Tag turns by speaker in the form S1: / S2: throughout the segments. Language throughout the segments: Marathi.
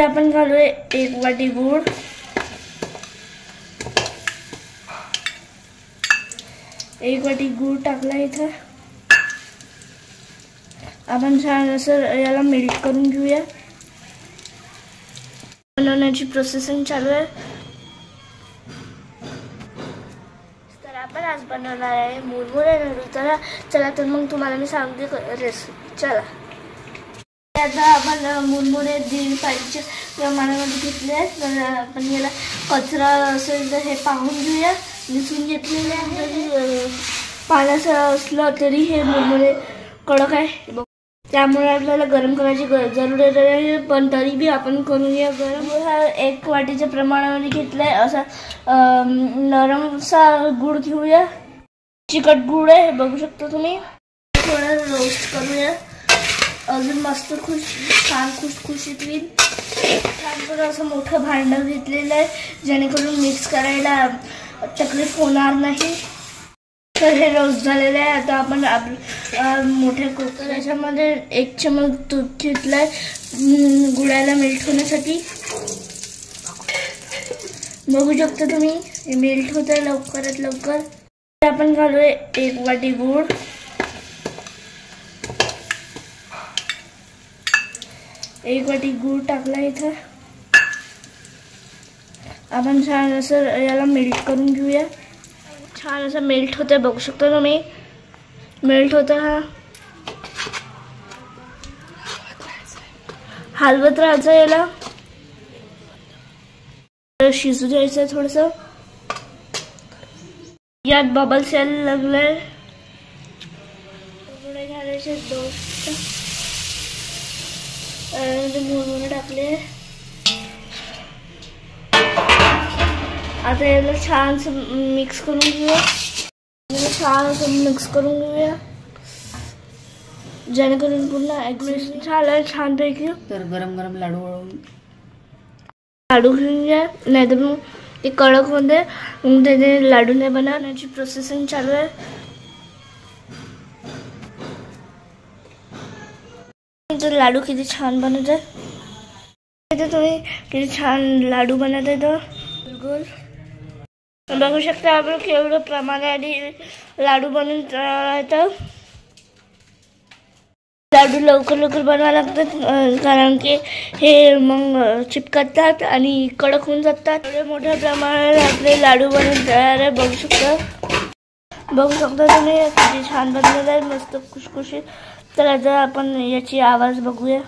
S1: आपण घालूया 1 वाटी गूळ, 1 वाटी गूळ टाकला इथं। आपण छान असं याला मेल्ट करून घेऊया। बनवण्याची प्रोसेसिंग चालू आहे। तर आपण आज बनवणार आहे मुरमुरे लाडू। तर चला तर मग तुम्हाला मी सांगते रेसिपी। चला आता आपण मुरमुरे 1.5 पाईच्या प्रमाणामध्ये घेतले आहेत। तर आपण याला कचरा असेल तर हे पाहून घेऊया। निसून घेतलेले आहे। पाण्याचं असलं तरी हे मुरमुरे कडक आहे, त्यामुळे आपल्याला गरम करायची जरूरत आहे, पण तरी बी आपण करूया गरम। हा 1 वाटीच्या प्रमाणामध्ये घेतलाय। असा नरमसा गूळ घेऊया। चिकट गूळ आहे, बघू शकता तुम्ही। थोडं रोस्ट करूया, अजून मस्त छान खुसखुशीत होईल। छान असं मोठं भांडं घेतलेलं आहे, जेणेकरून मिक्स करायला तकलीफ होणार नाही। तर हे रोस्ट झालेलं आहे। आता आपण मोठ्या कुकर याच्यामध्ये 1 चमच दूध घेतलाय गुळाला मेल्ट होण्यासाठी। बघू शकता तुम्ही, हे मेल्ट होत आहे लवकरात लवकर। आपण घालूया 1 वाटी गूळ, 1 वाटी गूळ टाकला इथं। आपण छान असं याला मेल्ट करून घेऊया। छान असं मेल्ट होते, बघू शकता तुम्ही, मेल्ट होता। हलवत राहायचं, याला शिजू द्यायचं थोडस। यात बबल्स यायला लागले, घालायचे 2 मुरमुरे टाकले। आता याला छान मिक्स करून घेऊया। जेणेकरून पूर्ण छान पैकी।
S2: तर गरम गरम
S1: लाडू घेऊन घ्या, नाहीतर मग ते कडक होते, मग त्याचे लाडू नाही बनवण्याची प्रोसेसिंग चालू आहे। तर लाडू किती छान बनवतात, तुम्ही किती छान लाडू बनवताय। तो गोल बघू शकता आपण केवढं प्रमाणाने लाडू बनवून राहतं। लाडू लवकर बनवावे लागतात, कारण की हे मग चिपकतात आणि कडक होऊन जातात। एवढे मोठ्या प्रमाणात आपले लाडू बनवून तयार आहे। बघू शकता तुम्ही किती छान बनवलेलं आहे, मस्त खुशखुशीत। तर आता आपण याची आवाज बघूया।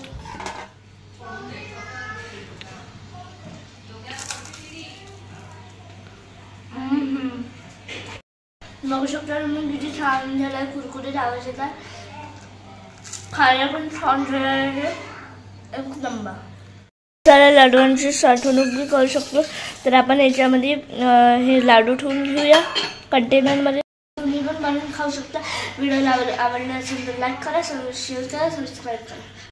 S1: बघू शकता तुम्ही किती छान झालाय, कुरकुरीत आवाज येतात, खायला पण छान झालेलं आहे, एक नंबर। साऱ्या लाडूंची साठवणूक बी करू शकतो। तर आपण याच्यामध्ये हे लाडू ठेवून घेऊया कंटेनरमध्ये। तुम्ही पण बनवून खाऊ शकता। व्हिडिओ आवडला असेल तर लाईक करा, शेअर करा, सबस्क्राईब करा।